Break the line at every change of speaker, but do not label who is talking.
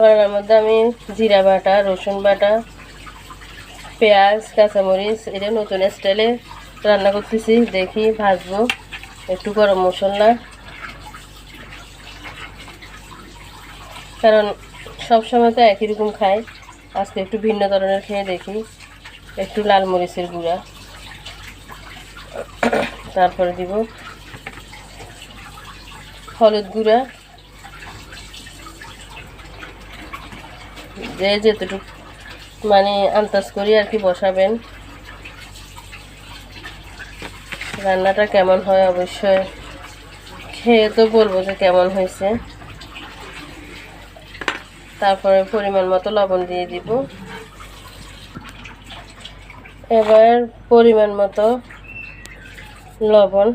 রান্নার মধ্যে আমি জিরা বাটা, রসুন বাটা, পেঁয়াজ, কাঁচামরিচ এটা নতুন স্টাইলে রান্না করতেছি। দেখি ভাজবো। একটু গরম মশলা, কারণ সবসময় তো একই রকম খাই, আজকে একটু ভিন্ন ধরনের খেয়ে দেখি। একটু লাল মরিচের গুঁড়া, তারপরে দিব হলুদ গুঁড়া, যে যেতটুকু মানে আন্দাজ করি আর কি বসাবেন। রান্নাটা কেমন হয় অবশ্যই খেয়ে তো বলবো যে কেমন হয়েছে। তারপরে পরিমাণ মতো লবণ দিয়ে দিব। এবার পরিমাণ মতো লবণ,